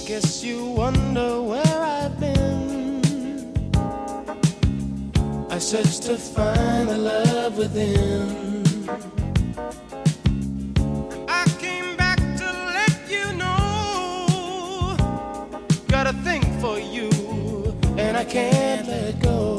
Guess you wonder where I've been. I searched to find the love within. I came back to let you know, got a thing for you, and I can't let go.